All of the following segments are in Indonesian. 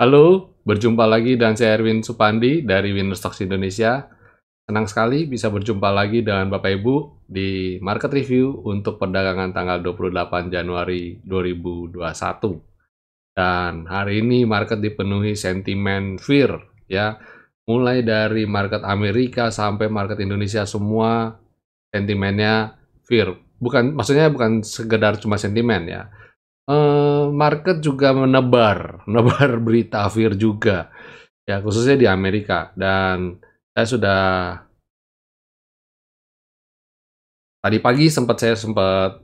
Halo, berjumpa lagi dan saya Erwin Supandi dari Winnerstocks Indonesia. Senang sekali bisa berjumpa lagi dengan Bapak Ibu di Market Review untuk perdagangan tanggal 28 Januari 2021. Dan hari ini market dipenuhi sentimen fear ya. Mulai dari market Amerika sampai market Indonesia semua sentimennya fear. Maksudnya bukan sekedar cuma sentimen ya. Market juga menebar berita fear juga, ya khususnya di Amerika. Dan saya sudah tadi pagi saya sempat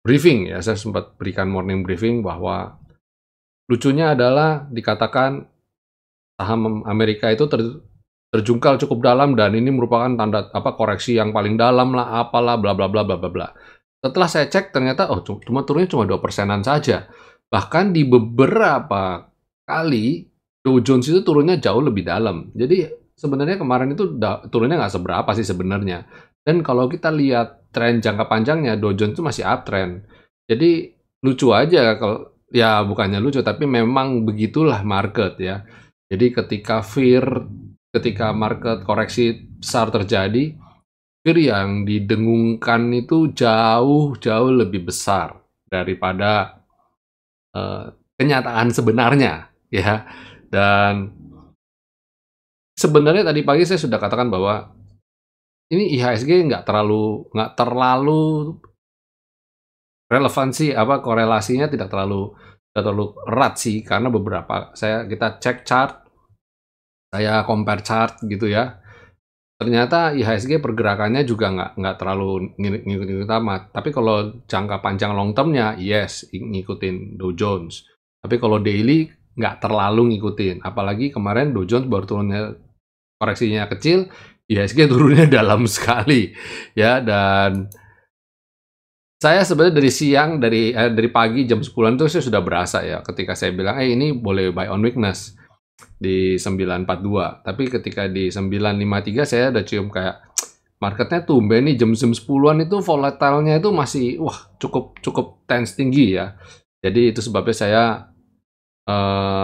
briefing ya, saya sempat berikan morning briefing bahwa lucunya adalah dikatakan saham Amerika itu terjungkal cukup dalam dan ini merupakan tanda koreksi yang paling dalam lah, apalah bla bla bla bla bla bla. Setelah saya cek ternyata turunnya cuma 2%-an saja. Bahkan di beberapa kali Dow Jones itu turunnya jauh lebih dalam. Jadi sebenarnya kemarin itu turunnya nggak seberapa sih sebenarnya. Dan kalau kita lihat tren jangka panjangnya, Dow Jones itu masih uptrend. Jadi lucu aja kalau ya bukannya lucu tapi memang begitulah market ya. Jadi ketika market koreksi besar terjadi, fear yang didengungkan itu jauh lebih besar daripada kenyataan sebenarnya ya. Dan sebenarnya tadi pagi saya sudah katakan bahwa ini IHSG nggak terlalu relevansi korelasinya tidak terlalu erat sih, karena kita cek chart, saya compare chart gitu ya. Ternyata IHSG pergerakannya juga nggak terlalu ngikut-ngikut amat. Tapi kalau jangka panjang long termnya, yes, ngikutin Dow Jones. Tapi kalau daily, nggak terlalu ngikutin. Apalagi kemarin Dow Jones baru turunnya, koreksinya kecil, IHSG turunnya dalam sekali. Ya, dan saya sebenarnya dari pagi jam 10-an itu saya sudah berasa ya, ketika saya bilang, ini boleh buy on weakness di 942. Tapi ketika di 953 saya udah cium kayak marketnya tumben nih jam 10-an itu volatile-nya itu masih cukup tense tinggi ya. Jadi itu sebabnya saya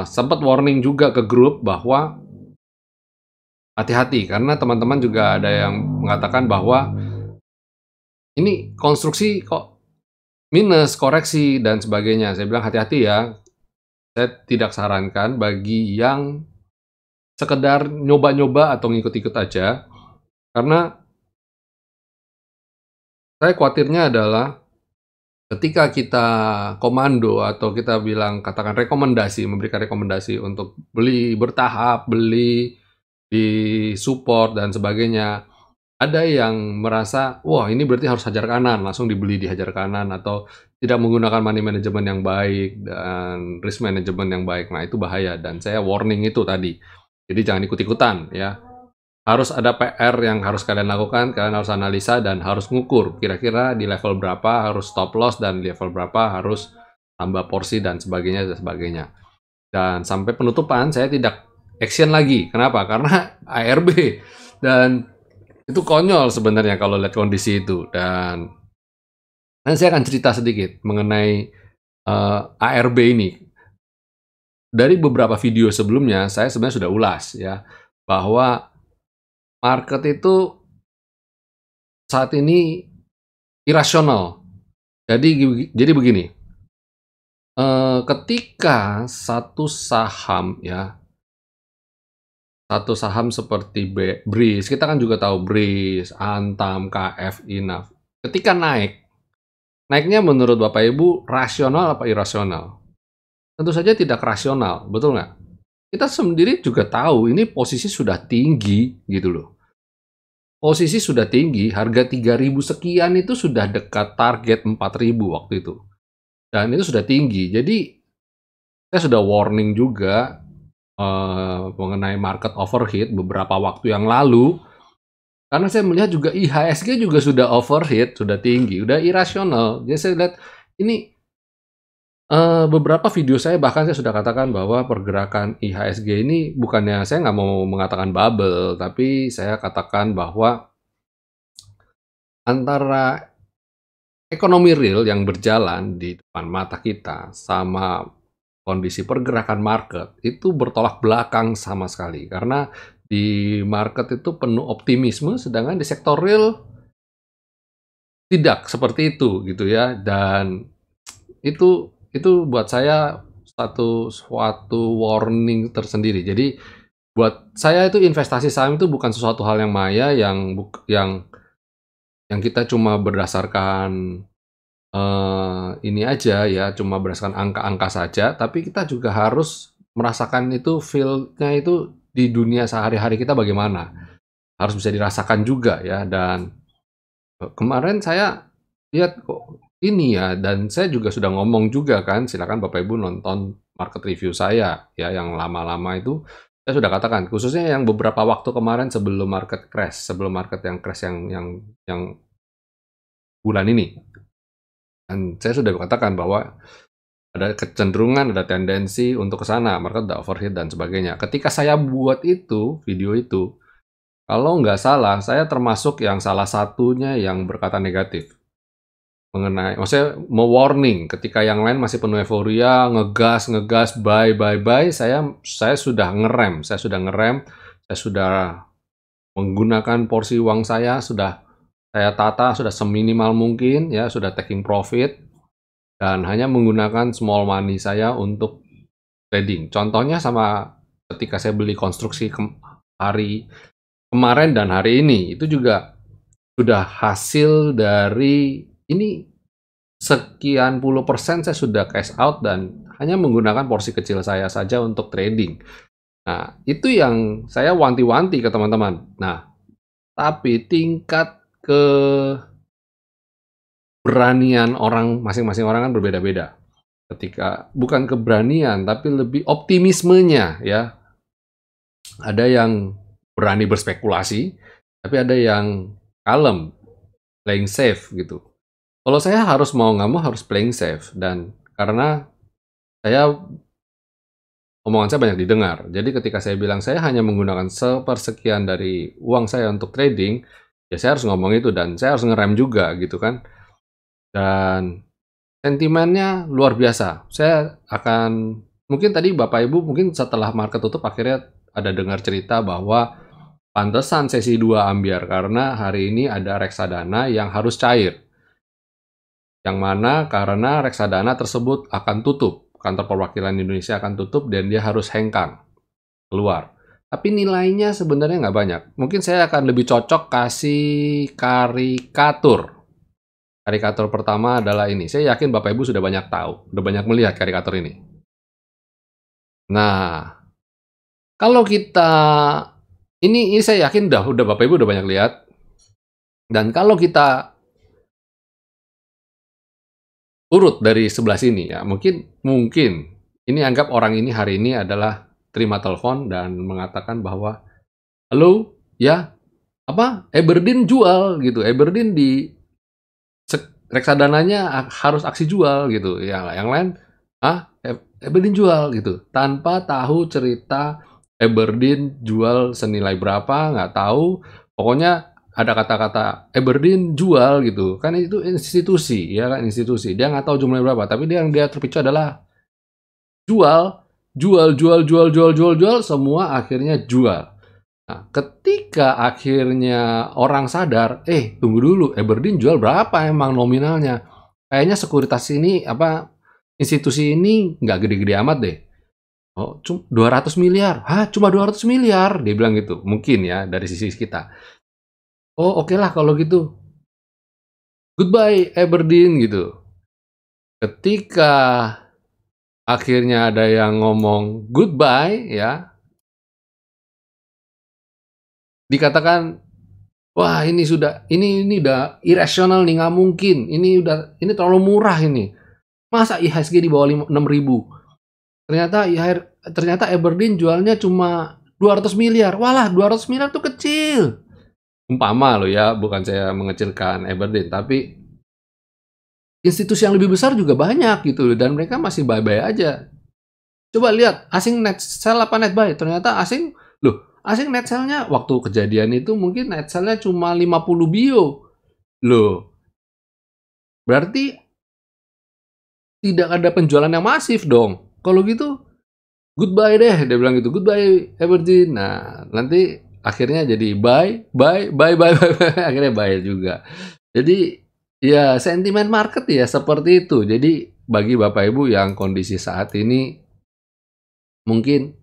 sempat warning juga ke grup bahwa hati-hati, karena teman-teman juga ada yang mengatakan bahwa ini konstruksi kok minus, koreksi dan sebagainya. Saya bilang hati-hati ya. Saya tidak sarankan bagi yang sekedar nyoba-nyoba atau ngikut-ikut aja, karena saya khawatirnya adalah ketika kita komando atau kita katakan memberikan rekomendasi untuk beli bertahap, beli di support dan sebagainya, ada yang merasa, wah ini berarti harus hajar kanan, langsung dibeli di hajar kanan, atau tidak menggunakan money management yang baik dan risk management yang baik. Nah itu bahaya, dan saya warning itu tadi. Jadi jangan ikut-ikutan ya. Harus ada PR yang harus kalian lakukan, kalian harus analisa dan harus ngukur kira-kira di level berapa harus stop loss dan di level berapa harus tambah porsi dan sebagainya dan sebagainya. Dan sampai penutupan saya tidak action lagi. Kenapa? Karena ARB, dan itu konyol sebenarnya kalau lihat kondisi itu. Dan nanti saya akan cerita sedikit mengenai ARB ini. Dari beberapa video sebelumnya saya sebenarnya sudah ulas ya, bahwa market itu saat ini irasional. Jadi begini, ketika satu saham seperti BRIS, kita kan juga tahu BRIS, Antam, KF, INAF. Ketika naiknya menurut Bapak Ibu rasional apa irasional? Tentu saja tidak rasional, betul nggak? Kita sendiri juga tahu ini posisi sudah tinggi gitu loh. Posisi sudah tinggi, harga 3.000 sekian itu sudah dekat target 4.000 waktu itu. Dan itu sudah tinggi. Jadi saya sudah warning juga mengenai market overheat beberapa waktu yang lalu. Karena saya melihat juga IHSG juga sudah overheat, sudah tinggi, sudah irasional. Jadi saya lihat ini beberapa video saya, bahkan saya sudah katakan bahwa pergerakan IHSG ini bukannya saya nggak mau mengatakan bubble, tapi saya katakan bahwa antara ekonomi real yang berjalan di depan mata kita sama kondisi pergerakan market itu bertolak belakang sama sekali. Karena di market itu penuh optimisme, sedangkan di sektor real tidak seperti itu gitu ya. Dan itu buat saya suatu warning tersendiri. Jadi buat saya itu investasi saham itu bukan sesuatu hal yang maya yang kita cuma berdasarkan ini aja ya, cuma berdasarkan angka-angka saja, tapi kita juga harus merasakan itu feel-nya itu di dunia sehari-hari kita bagaimana. Harus bisa dirasakan juga ya. Dan kemarin saya lihat kok ini ya, dan saya juga sudah ngomong juga kan, silakan Bapak Ibu nonton market review saya ya yang lama-lama itu. Saya sudah katakan, khususnya yang beberapa waktu kemarin sebelum market crash, sebelum market yang crash yang bulan ini. Dan saya sudah katakan bahwa ada kecenderungan, ada tendensi untuk ke sana, market udah overheat dan sebagainya. Ketika saya buat itu, video itu, kalau nggak salah, saya termasuk yang salah satunya yang berkata negatif. Mengenai, maksudnya mau warning, ketika yang lain masih penuh euforia, ngegas, buy, saya sudah ngerem, saya sudah menggunakan porsi uang saya tata, sudah seminimal mungkin, ya, sudah taking profit, dan hanya menggunakan small money saya untuk trading. Contohnya sama ketika saya beli konstruksi hari kemarin dan hari ini, itu juga sudah hasil dari ini sekian puluh persen saya sudah cash out dan hanya menggunakan porsi kecil saya saja untuk trading. Nah, itu yang saya wanti-wanti ke teman-teman. Nah, tapi tingkat keberanian orang, masing-masing orang kan berbeda-beda. Ketika bukan keberanian, tapi lebih optimismenya ya. Ada yang berani berspekulasi, tapi ada yang kalem, playing safe gitu. Kalau saya harus mau nggak mau harus playing safe, dan karena omongan saya banyak didengar. Jadi ketika saya bilang saya hanya menggunakan sepersekian dari uang saya untuk trading, ya saya harus ngomong itu dan saya harus ngerem juga gitu kan. Dan sentimennya luar biasa. Mungkin tadi Bapak Ibu mungkin setelah market tutup akhirnya ada dengar cerita bahwa pantesan sesi 2 ambiar karena hari ini ada reksadana yang harus cair. Yang mana karena reksadana tersebut akan tutup. Kantor perwakilan Indonesia akan tutup dan dia harus hengkang keluar. Tapi nilainya sebenarnya nggak banyak. Mungkin saya akan lebih cocok kasih karikatur. Karikatur pertama adalah ini. Saya yakin Bapak Ibu sudah banyak tahu, sudah banyak melihat karikatur ini. Nah, kalau kita ini saya yakin udah Bapak Ibu udah banyak lihat. Dan kalau kita urut dari sebelah sini ya, mungkin ini anggap orang ini hari ini adalah terima telepon dan mengatakan bahwa halo ya, apa Aberdeen jual gitu, Aberdeen di reksadananya harus aksi jual gitu ya, yang lain Aberdeen jual gitu tanpa tahu cerita Aberdeen jual senilai berapa, nggak tahu, pokoknya ada kata-kata Aberdeen jual gitu kan, itu institusi ya kan, institusi dia nggak tahu jumlahnya berapa, tapi dia terpicu adalah jual, semua akhirnya jual. Nah, ketika akhirnya orang sadar, tunggu dulu, Aberdeen jual berapa emang nominalnya? Kayaknya sekuritas ini institusi ini nggak gede-gede amat deh. Oh, cuma 200 miliar. Hah, cuma 200 miliar? Dia bilang gitu. Mungkin ya dari sisi kita. Oh, oke lah kalau gitu. Goodbye Aberdeen gitu. Ketika akhirnya ada yang ngomong goodbye ya, dikatakan wah ini udah irasional nih, nggak mungkin. Ini terlalu murah ini. Masa IHSG di bawah 6.000? Ternyata Aberdeen jualnya cuma 200 miliar. Walah, 200 miliar tuh kecil. Umpama loh ya, bukan saya mengecilkan Aberdeen, tapi institusi yang lebih besar juga banyak gitu, dan mereka masih bye-bye aja. Coba lihat, asing net sell apa net buy? Ternyata asing net sell-nya waktu kejadian itu mungkin net sell-nya cuma 50 bio. Loh, berarti tidak ada penjualan yang masif dong. kalau gitu goodbye deh, dia bilang gitu, goodbye Evergreen. Nah, nanti akhirnya jadi bye, bye, bye, bye, bye, bye. Akhirnya bye juga. Jadi ya sentimen market ya seperti itu. Jadi bagi Bapak Ibu yang kondisi saat ini mungkin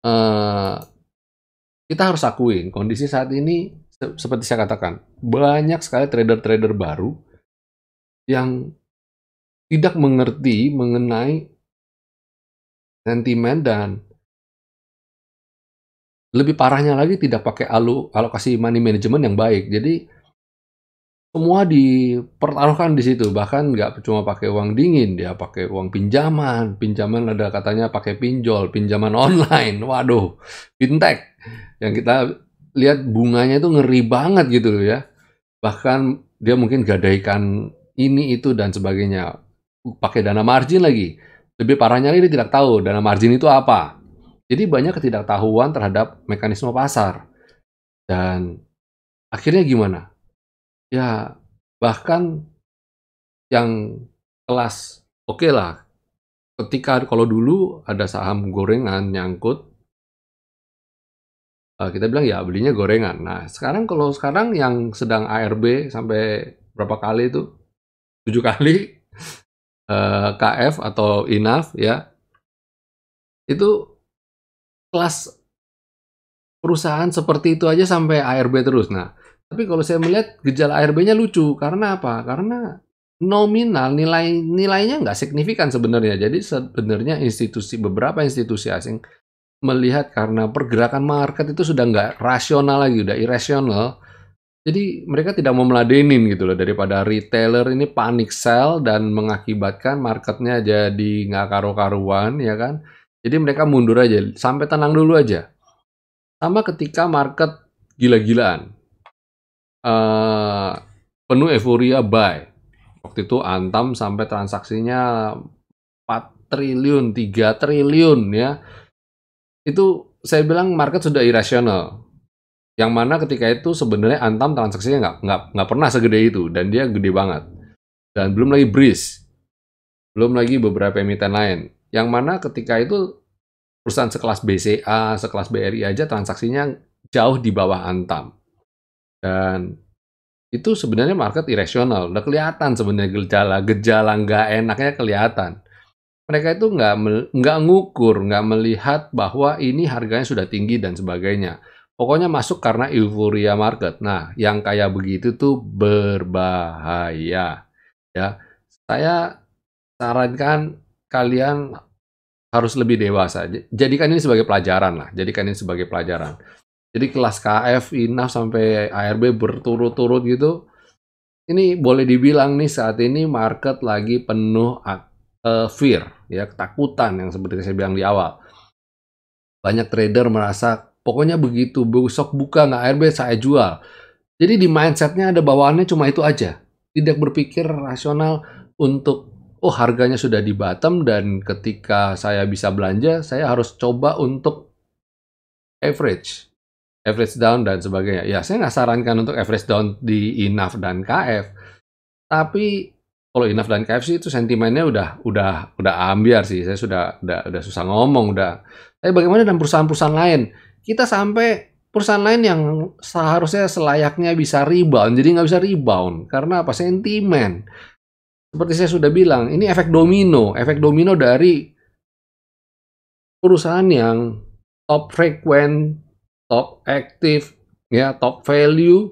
eh, kita harus akuin kondisi saat ini seperti saya katakan banyak sekali trader-trader baru yang tidak mengerti mengenai sentimen dan lebih parahnya lagi tidak pakai alokasi money management yang baik. Jadi semua dipertaruhkan di situ, bahkan nggak cuma pakai uang dingin, dia pakai uang pinjaman. Pinjaman ada katanya pakai pinjol, pinjaman online. Waduh, fintech. Yang kita lihat bunganya itu ngeri banget gitu loh ya. Bahkan dia mungkin gadaikan ini, itu, dan sebagainya. Pakai dana margin lagi. Lebih parahnya lagi dia tidak tahu dana margin itu apa. Jadi banyak ketidaktahuan terhadap mekanisme pasar. Dan akhirnya gimana? Ya, bahkan yang kelas oke lah, ketika kalau dulu ada saham gorengan nyangkut, kita bilang ya belinya gorengan. Nah, kalau sekarang yang sedang ARB sampai berapa kali itu? 7 kali, KF atau INAF ya, itu kelas perusahaan seperti itu aja sampai ARB terus. Nah, tapi kalau saya melihat gejala ARB-nya lucu, karena apa? Karena nominal nilainya nggak signifikan sebenarnya. Jadi sebenarnya beberapa institusi asing melihat karena pergerakan market itu sudah nggak rasional lagi, udah irasional. Jadi mereka tidak mau meladenin gitu loh, daripada retailer ini panic sell dan mengakibatkan marketnya jadi nggak karu-karuan ya kan. Jadi mereka mundur aja, sampai tenang dulu aja. Sama ketika market gila-gilaan, penuh euforia buy. Waktu itu Antam sampai transaksinya 4 triliun, 3 triliun ya. Itu saya bilang market sudah irasional. Yang mana ketika itu sebenarnya Antam transaksinya nggak pernah segede itu, dan dia gede banget. Dan belum lagi Breeze, belum lagi beberapa emiten lain. Yang mana ketika itu perusahaan sekelas BCA, sekelas BRI aja transaksinya jauh di bawah Antam. Dan itu sebenarnya market irasional. Udah kelihatan sebenarnya gejala nggak enaknya kelihatan. Mereka itu nggak ngukur, nggak melihat bahwa ini harganya sudah tinggi dan sebagainya. Pokoknya masuk karena euforia market. Nah, yang kayak begitu tuh berbahaya. Ya, saya sarankan kalian harus lebih dewasa. Jadikan ini sebagai pelajaran lah. Jadikan ini sebagai pelajaran. Jadi kelas KF, INAF sampai ARB berturut-turut gitu. Ini boleh dibilang nih saat ini market lagi penuh fear, ya, ketakutan yang seperti saya bilang di awal. Banyak trader merasa pokoknya begitu besok buka nggak ARB saya jual. Jadi di mindsetnya ada bawaannya cuma itu aja. Tidak berpikir rasional untuk harganya sudah di bottom dan ketika saya bisa belanja saya harus coba untuk average down dan sebagainya. Ya, saya nggak sarankan untuk average down di INAF dan KF. Tapi kalau INAF dan KF sih itu sentimennya udah ambiar sih. Saya udah susah ngomong udah. Tapi bagaimana dengan perusahaan-perusahaan lain? Kita sampai perusahaan lain yang seharusnya selayaknya bisa rebound, jadi nggak bisa rebound. Karena apa? Sentimen. Seperti saya sudah bilang, ini efek domino dari perusahaan yang top frequent, top active, ya, top value,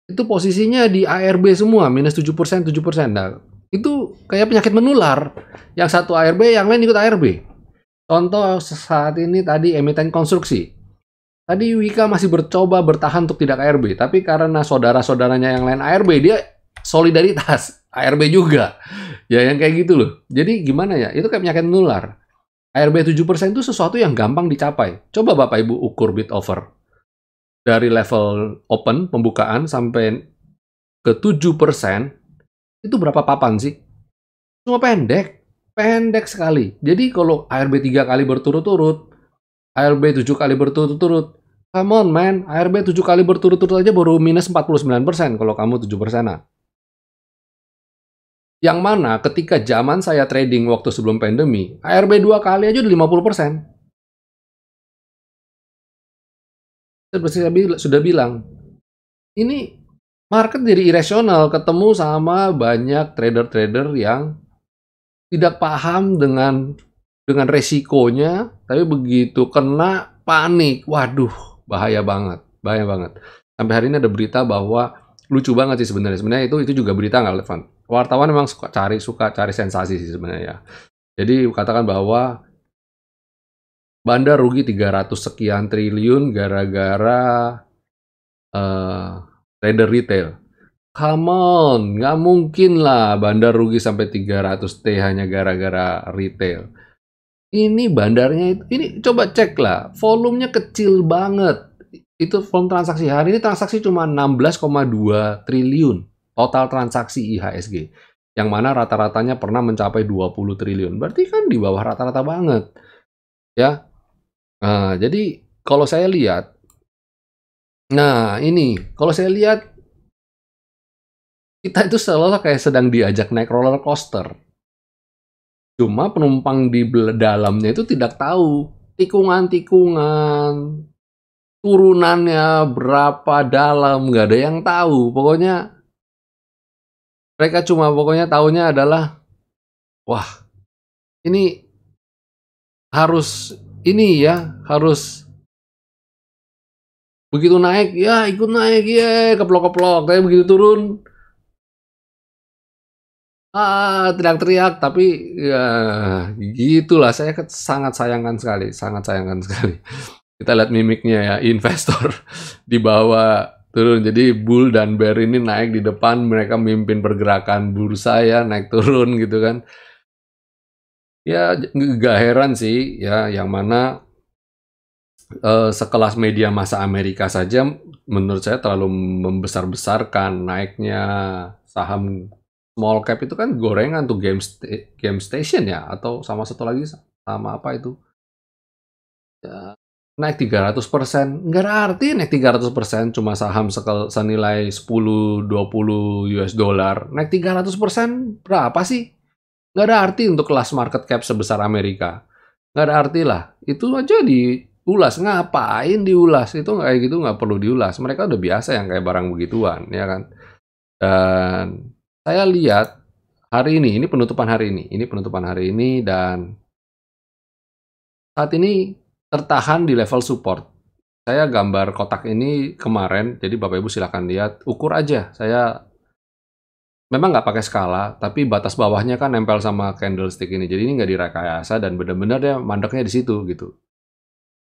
itu posisinya di ARB semua, minus 7%, 7%. Nah, itu kayak penyakit menular. Yang satu ARB, yang lain ikut ARB. Contoh saat ini tadi emiten konstruksi. Tadi Wika masih bercoba bertahan untuk tidak ARB, tapi karena saudara-saudaranya yang lain ARB, dia solidaritas ARB juga. Ya yang kayak gitu loh. Jadi gimana ya? Itu kayak penyakit menular. ARB 7% itu sesuatu yang gampang dicapai. Coba Bapak Ibu ukur bid offer. Dari level open, pembukaan, sampai ke 7%, itu berapa papan sih? Cuma pendek. Pendek sekali. Jadi kalau ARB 3 kali berturut-turut, ARB 7 kali berturut-turut, come on man, ARB 7 kali berturut-turut aja baru minus 49% kalau kamu 7%-an. Yang mana ketika zaman saya trading waktu sebelum pandemi, ARB 2 kali aja udah 50%. Seperti saya sudah bilang, ini market jadi irasional, ketemu sama banyak trader-trader yang tidak paham dengan resikonya, tapi begitu kena panik, waduh, bahaya banget, bahaya banget. Sampai hari ini ada berita bahwa lucu banget sih sebenarnya. Sebenarnya itu juga berita nggak relevan. Wartawan memang suka cari sensasi sih sebenarnya. Jadi katakan bahwa Bandar rugi 300 sekian triliun gara-gara trader retail. Come on, nggak mungkin lah Bandar rugi sampai 300 T hanya gara-gara retail. Ini bandarnya, ini coba cek lah, volumenya kecil banget. Itu volume transaksi hari ini transaksi cuma 16,2 triliun total transaksi IHSG. Yang mana rata-ratanya pernah mencapai 20 triliun. Berarti kan di bawah rata-rata banget. Ya, jadi kalau saya lihat, kalau saya lihat kita itu seolah kayak sedang diajak naik roller coaster. Cuma penumpang di dalamnya itu tidak tahu tikungan-tikungan, turunannya berapa dalam, nggak ada yang tahu. Pokoknya mereka pokoknya tahunya adalah, wah, ini harus begitu naik, ya ikut naik, ya keplok-keplok. Tapi begitu turun, teriak-teriak. Tapi ya gitulah, saya sangat sayangkan sekali. Kita lihat mimiknya ya, investor di bawah turun. Jadi bull dan bear ini naik di depan, mereka mimpin pergerakan bursa ya, naik turun gitu kan. Ya nggak heran sih ya, yang mana sekelas media massa Amerika saja menurut saya terlalu membesar-besarkan naiknya saham small cap. Itu kan gorengan tuh, game station ya, atau sama satu lagi sama apa itu ya, naik 300%. Nggak ada arti naik 300%, cuma saham senilai 10-20 US dollar. Naik 300% berapa sih? Nggak ada arti untuk kelas market cap sebesar Amerika. Nggak ada arti lah. Itu aja diulas. Ngapain diulas? Itu kayak gitu nggak perlu diulas. Mereka udah biasa yang kayak barang begituan, ya kan? Dan saya lihat hari ini penutupan hari ini, dan saat ini tertahan di level support. Saya gambar kotak ini kemarin, jadi Bapak Ibu silakan lihat, ukur aja. Saya memang nggak pakai skala, tapi batas bawahnya kan nempel sama candlestick ini. Jadi ini nggak direkayasa dan benar-benar dia mandeknya di situ gitu.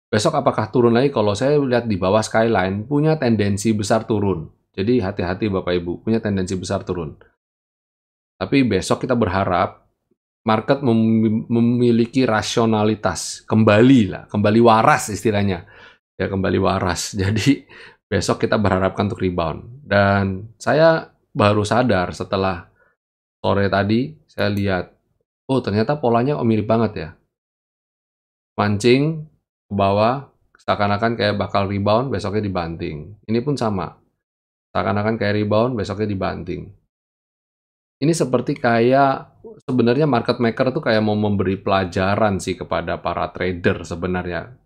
Besok apakah turun lagi? Kalau saya lihat di bawah skyline punya tendensi besar turun. Jadi hati-hati Bapak Ibu, punya tendensi besar turun. Tapi besok kita berharap market memiliki rasionalitas, kembali waras istilahnya. Ya, kembali waras. Jadi besok kita berharapkan untuk rebound. Dan saya baru sadar setelah sore tadi, saya lihat, oh ternyata polanya mirip banget ya. Mancing ke bawah, seakan-akan kayak bakal rebound, besoknya dibanting. Ini pun sama. Seakan-akan kayak rebound, besoknya dibanting. Ini seperti kayak, sebenarnya market maker tuh kayak mau memberi pelajaran sih kepada para trader sebenarnya.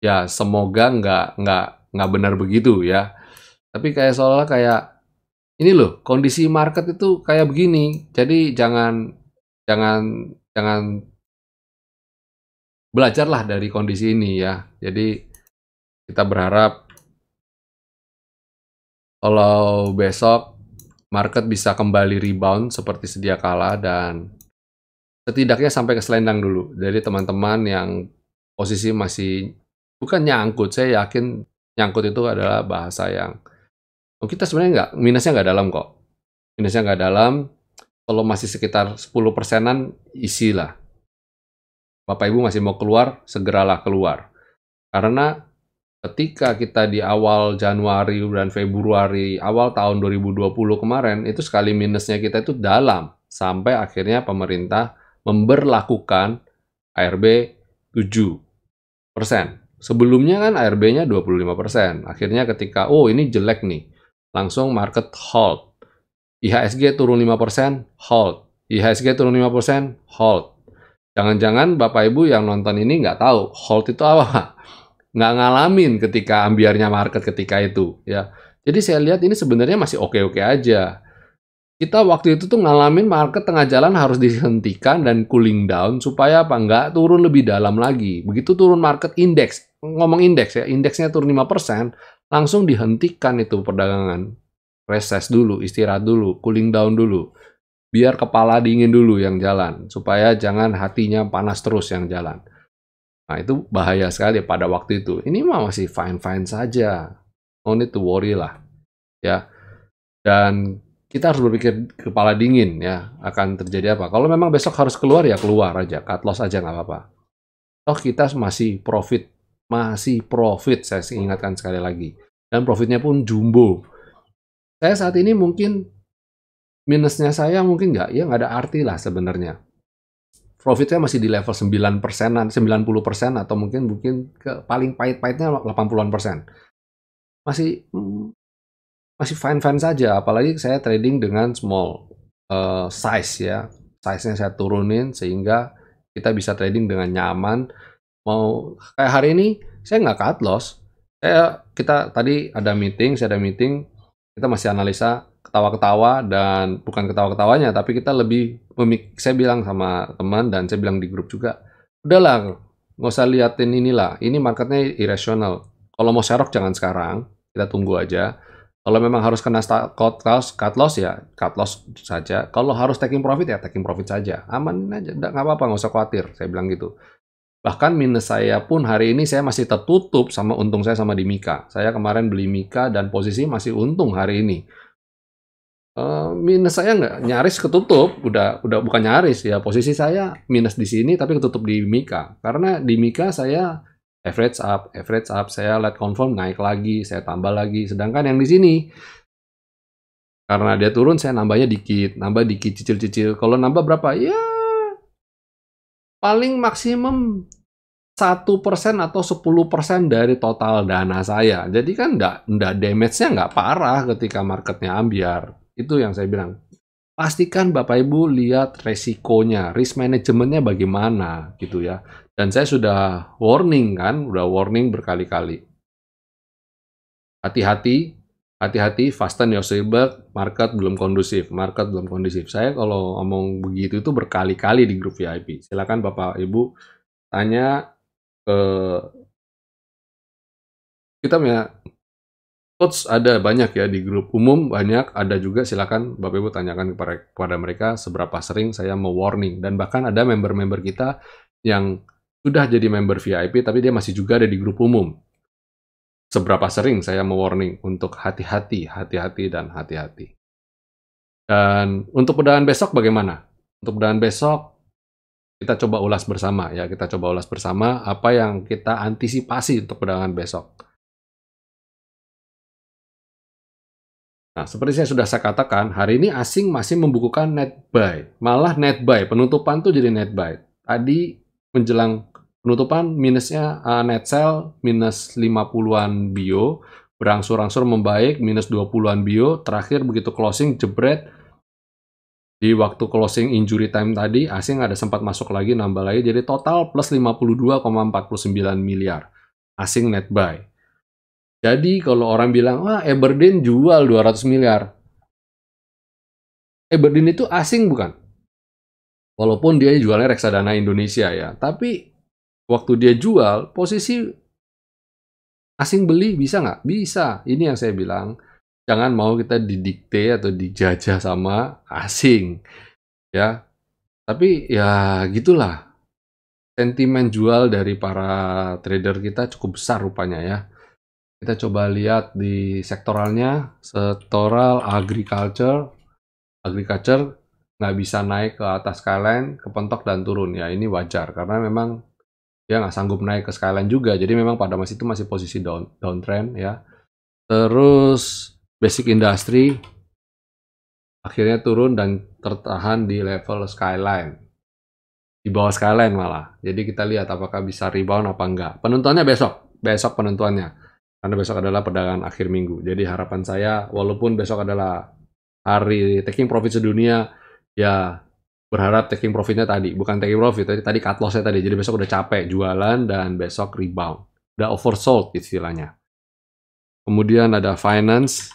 Ya, semoga nggak benar begitu ya. Tapi kayak seolah kayak, ini loh, kondisi market itu kayak begini. Jadi jangan belajarlah dari kondisi ini ya. Jadi kita berharap kalau besok market bisa kembali rebound seperti sedia kala, dan setidaknya sampai ke selendang dulu. Dari teman-teman yang posisi masih bukan nyangkut, saya yakin nyangkut itu adalah bahasa yang kita sebenarnya minusnya nggak dalam kok. Minusnya nggak dalam, kalau masih sekitar 10%-an isi lah. Bapak Ibu masih mau keluar, segeralah keluar. Karena ketika kita di awal Januari dan Februari, awal tahun 2020 kemarin, itu sekali minusnya kita itu dalam. Sampai akhirnya pemerintah memberlakukan ARB 7%. Sebelumnya kan ARB-nya 25%. Akhirnya ketika, oh ini jelek nih, langsung market hold. IHSG turun 5%, hold. IHSG turun 5%, hold. Jangan-jangan Bapak Ibu yang nonton ini nggak tahu hold itu apa, nggak ngalamin ketika ambiarnya market ketika itu, ya. Jadi saya lihat ini sebenarnya masih oke-oke aja. Kita waktu itu tuh ngalamin market tengah jalan harus dihentikan dan cooling down supaya apa? Nggak turun lebih dalam lagi. Begitu turun market indeks, ngomong indeks ya, indeksnya turun 5%, langsung dihentikan itu perdagangan. Reses dulu, istirahat dulu, cooling down dulu. Biar kepala dingin dulu yang jalan, supaya jangan hatinya panas terus yang jalan. Nah, itu bahaya sekali pada waktu itu. Ini mah masih fine-fine saja. No need to worry lah, ya. Dan kita harus berpikir kepala dingin ya, akan terjadi apa. Kalau memang besok harus keluar, ya keluar aja, cut loss aja nggak apa-apa. Toh kita masih profit, saya ingatkan sekali lagi. Dan profitnya pun jumbo. Saya saat ini mungkin minusnya saya mungkin nggak ada arti lah sebenarnya. Profitnya masih di level 9%-an, 90% atau mungkin ke paling pahit-pahitnya 80-an%. Masih fine-fine saja, apalagi saya trading dengan small size ya. Size-nya saya turunin sehingga kita bisa trading dengan nyaman. Mau kayak hari ini saya nggak cut loss. Kita tadi ada meeting, kita masih analisa ketawa-ketawa, dan bukan ketawa-ketawanya, tapi kita lebih saya bilang sama teman dan saya bilang di grup juga, udahlah, nggak usah liatin inilah, ini marketnya irasional. Kalau mau serok jangan sekarang, kita tunggu aja. Kalau memang harus kena cut loss ya cut loss saja. Kalau harus taking profit ya taking profit saja. Aman aja, nggak apa-apa, nggak usah khawatir. Saya bilang gitu. Bahkan minus saya pun hari ini saya masih tertutup sama untung saya sama di Mika. Saya kemarin beli Mika dan posisi masih untung hari ini. Minus saya nggak nyaris ketutup, udah bukan nyaris ya, posisi saya minus di sini tapi ketutup di Mika. Karena di Mika saya average up, saya lihat confirm naik lagi, saya tambah lagi. Sedangkan yang di sini, karena dia turun, saya nambah dikit, cicil-cicil. Kalau nambah berapa? Ya, paling maksimum 1% atau 10% dari total dana saya. Jadi kan nggak damage-nya nggak parah ketika marketnya ambiar. Itu yang saya bilang. Pastikan Bapak Ibu lihat resikonya, risk manajemennya bagaimana gitu ya. Dan saya sudah warning berkali-kali. Hati-hati, fasten your seatbelt, market belum kondusif. Saya kalau ngomong begitu itu berkali-kali di grup VIP. Silakan Bapak Ibu tanya ke kita ya. Coach ada banyak ya di grup umum, banyak, ada juga, silakan Bapak Ibu tanyakan kepada mereka seberapa sering saya me-warning. Dan bahkan ada member-member kita yang sudah jadi member VIP tapi dia masih juga ada di grup umum. Seberapa sering saya me-warning untuk hati-hati. Dan untuk perdagangan besok bagaimana? Untuk perdagangan besok kita coba ulas bersama ya, apa yang kita antisipasi untuk perdagangan besok. Nah, seperti saya katakan, hari ini asing masih membukukan net buy. Malah net buy, penutupan tuh jadi net buy. Tadi menjelang penutupan minusnya net sell minus 50-an bio, berangsur-angsur membaik minus 20-an bio, terakhir begitu closing jebret, di waktu closing injury time tadi, asing ada sempat masuk lagi, nambah lagi, jadi total plus 52,49 miliar. Asing net buy. Jadi kalau orang bilang, wah Aberdeen jual 200 miliar. Aberdeen itu asing bukan? Walaupun dia jualnya reksadana Indonesia ya. Tapi waktu dia jual, posisi asing beli bisa nggak? Bisa. Ini yang saya bilang. Jangan mau kita didikte atau dijajah sama asing. Ya. Tapi ya gitulah. Sentimen jual dari para trader kita cukup besar rupanya ya. Kita coba lihat di sektoralnya, sektoral agriculture nggak bisa naik ke atas skyline, kepentok dan turun. Ya ini wajar, karena memang dia nggak sanggup naik ke skyline juga. Jadi memang pada masa itu masih posisi downtrend ya. Terus basic industry akhirnya turun dan tertahan di level skyline. Di bawah skyline malah. Jadi kita lihat apakah bisa rebound apa enggak. Penentuannya besok penentuannya. Karena besok adalah perdagangan akhir minggu. Jadi harapan saya, walaupun besok adalah hari taking profit sedunia, ya berharap taking profitnya tadi, bukan taking profit, tadi cut loss-nya tadi. Jadi besok udah capek jualan dan besok rebound. Udah oversold istilahnya. Kemudian ada finance.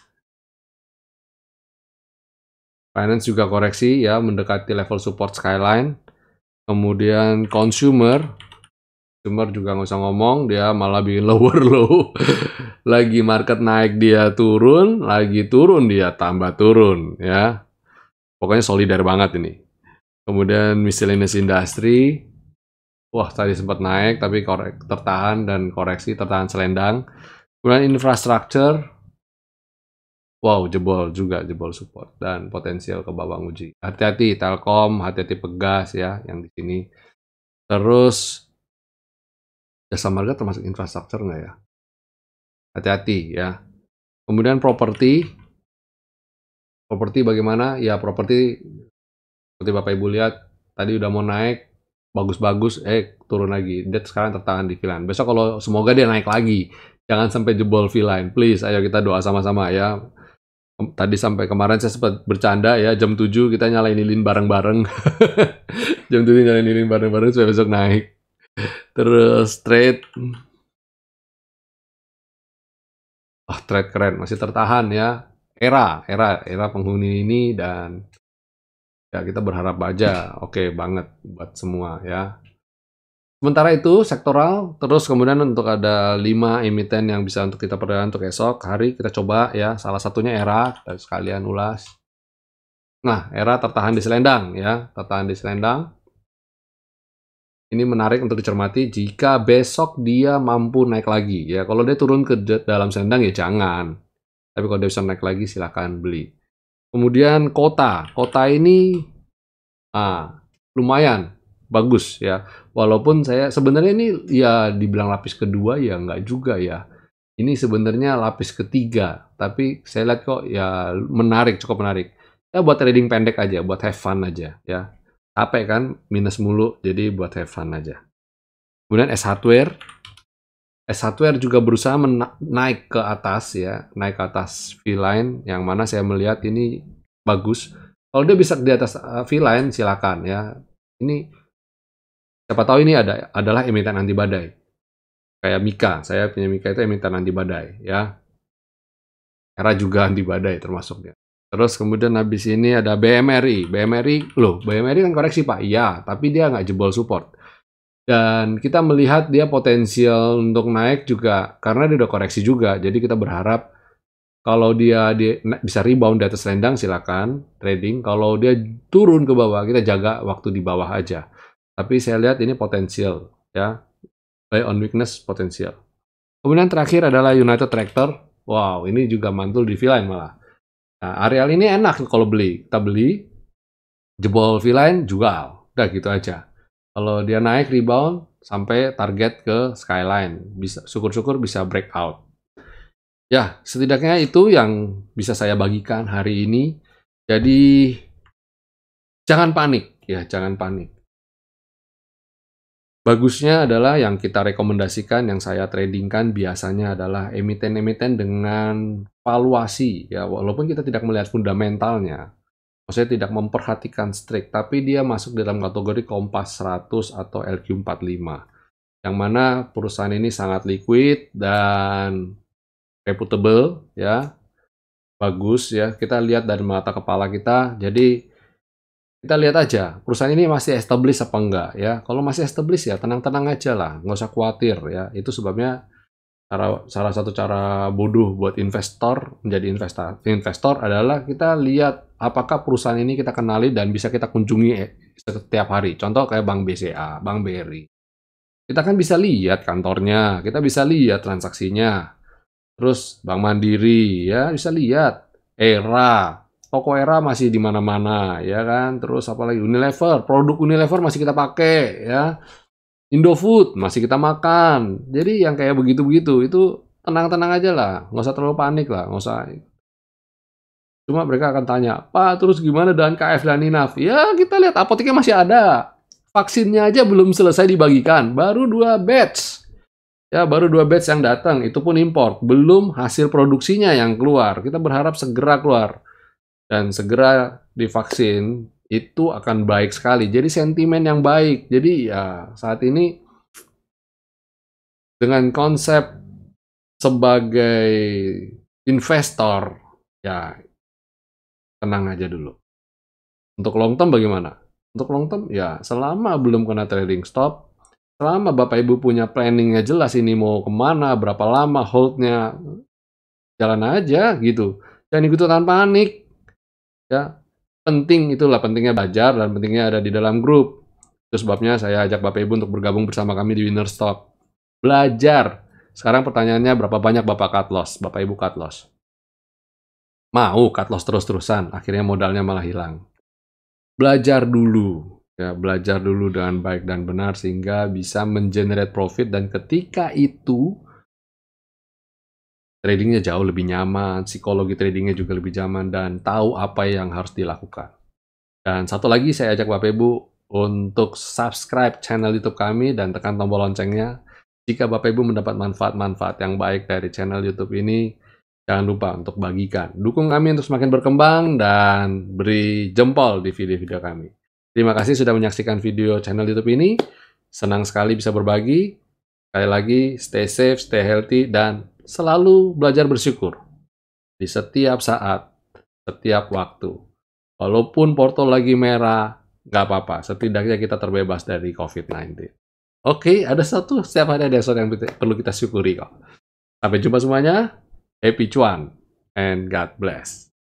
Finance juga koreksi ya, mendekati level support skyline. Kemudian consumer juga nggak usah ngomong, dia malah bikin lower low. Lagi market naik dia turun, lagi turun dia tambah turun ya. Pokoknya solider banget ini. Kemudian miscellaneous industry, wah tadi sempat naik tapi tertahan dan koreksi, tertahan selendang. Kemudian infrastructure, wow jebol juga, jebol support dan potensial ke bawah uji. Hati-hati Telkom, hati-hati Pegas ya yang di sini. Terus Jasa Marga termasuk infrastruktur nggak ya? Hati-hati ya. Kemudian properti bagaimana? Ya properti seperti Bapak Ibu lihat tadi udah mau naik bagus-bagus, turun lagi. Dead sekarang tertahan di V-line. Besok kalau semoga dia naik lagi. Jangan sampai jebol V-line. Please, ayo kita doa sama-sama ya. Tadi sampai kemarin saya sempat bercanda ya, jam 7 kita nyalain lilin bareng-bareng. Jam 7 nyalain lilin bareng-bareng supaya besok naik. Terus trade keren, masih tertahan ya. Era penghuni ini dan ya kita berharap aja oke banget buat semua ya. Sementara itu sektoral, terus kemudian untuk ada 5 emiten yang bisa untuk kita perdagangan untuk esok hari kita coba ya. Salah satunya Era, kita sekalian ulas. Nah, Era tertahan di selendang ya, tertahan di selendang. Ini menarik untuk dicermati jika besok dia mampu naik lagi ya. Kalau dia turun ke dalam selendang ya jangan. Tapi kalau dia bisa naik lagi silahkan beli. Kemudian Kota ini lumayan bagus ya. Walaupun saya sebenarnya ini ya dibilang lapis kedua ya nggak juga ya. Ini sebenarnya lapis ketiga, tapi saya lihat kok ya menarik, cukup menarik. Ya buat trading pendek aja, buat have fun aja ya. Capek kan minus mulu, jadi buat have fun aja. Kemudian S Hardware juga berusaha naik ke atas ya, naik ke atas V-line yang mana saya melihat ini bagus. Kalau dia bisa di atas V-line silakan ya. Ini siapa tahu ini adalah emiten anti badai. Kayak Mika, saya punya Mika itu emiten anti badai ya. Era juga anti badai termasuknya. Terus kemudian habis ini ada BMRI. BMRI kan koreksi Pak. Iya, tapi dia nggak jebol support. Dan kita melihat dia potensial untuk naik juga karena dia udah koreksi juga. Jadi kita berharap kalau dia bisa rebound di atas selendang silakan trading. Kalau dia turun ke bawah kita jaga waktu di bawah aja. Tapi saya lihat ini potensial ya. Buy on weakness potensial. Kemudian terakhir adalah United Tractor. Wow, ini juga mantul di V-line malah. Nah, areal ini enak kalau beli. Kita beli, jebol V-line, jual. Udah gitu aja. Kalau dia naik rebound sampai target ke skyline, bisa syukur-syukur bisa breakout. Ya, setidaknya itu yang bisa saya bagikan hari ini. Jadi jangan panik, ya jangan panik. Bagusnya adalah yang kita rekomendasikan, yang saya tradingkan biasanya adalah emiten-emiten dengan valuasi, ya walaupun kita tidak melihat fundamentalnya. Maksudnya tidak memperhatikan strict, tapi dia masuk dalam kategori Kompas 100 atau LQ45. Yang mana perusahaan ini sangat liquid dan reputable, ya. Bagus ya, kita lihat dari mata kepala kita. Jadi kita lihat aja perusahaan ini masih established apa enggak ya. Kalau masih established ya tenang-tenang aja lah, nggak usah khawatir ya. Itu sebabnya salah satu cara bodoh buat menjadi investor adalah kita lihat apakah perusahaan ini kita kenali dan bisa kita kunjungi setiap hari. Contoh kayak Bank BCA, Bank BRI. Kita kan bisa lihat kantornya, kita bisa lihat transaksinya. Terus Bank Mandiri ya bisa lihat. Era, toko Era masih di mana-mana ya kan. Terus apalagi Unilever, produk Unilever masih kita pakai ya. Indofood masih kita makan. Jadi yang kayak begitu-begitu itu tenang-tenang aja lah, nggak usah terlalu panik lah, nggak usah. Cuma mereka akan tanya, Pak terus gimana dengan KF dan Inaf? Ya kita lihat apoteknya masih ada, vaksinnya aja belum selesai dibagikan, baru 2 batch. Ya baru 2 batch yang datang, itu pun import, belum hasil produksinya yang keluar. Kita berharap segera keluar dan segera divaksin itu akan baik sekali. Jadi sentimen yang baik. Jadi ya saat ini dengan konsep sebagai investor, ya tenang aja dulu. Untuk long term bagaimana? Untuk long term, ya selama belum kena trading stop, selama Bapak Ibu punya planningnya jelas ini mau kemana, berapa lama holdnya, jalan aja gitu. Jangan ikutan panik. Ya, itulah pentingnya belajar dan pentingnya ada di dalam grup. Itu sebabnya saya ajak Bapak Ibu untuk bergabung bersama kami di Winner Stock. Belajar. Sekarang pertanyaannya berapa banyak Bapak cut loss, Bapak Ibu cut loss? Mau cut loss terus-terusan, akhirnya modalnya malah hilang. Belajar dulu, ya belajar dulu dengan baik dan benar sehingga bisa mengenerate profit, dan ketika itu tradingnya jauh lebih nyaman, psikologi tradingnya juga lebih nyaman, dan tahu apa yang harus dilakukan. Dan satu lagi saya ajak Bapak Ibu untuk subscribe channel YouTube kami dan tekan tombol loncengnya. Jika Bapak Ibu mendapat manfaat-manfaat yang baik dari channel YouTube ini, jangan lupa untuk bagikan. Dukung kami untuk semakin berkembang dan beri jempol di video-video kami. Terima kasih sudah menyaksikan video channel YouTube ini. Senang sekali bisa berbagi. Sekali lagi, stay safe, stay healthy, dan selalu belajar bersyukur di setiap saat, setiap waktu. Walaupun porto lagi merah, nggak apa-apa. Setidaknya kita terbebas dari COVID-19. Oke, ada setiap hari ada sesuatu yang perlu kita syukuri kok. Sampai jumpa semuanya. Happy cuan, and God bless.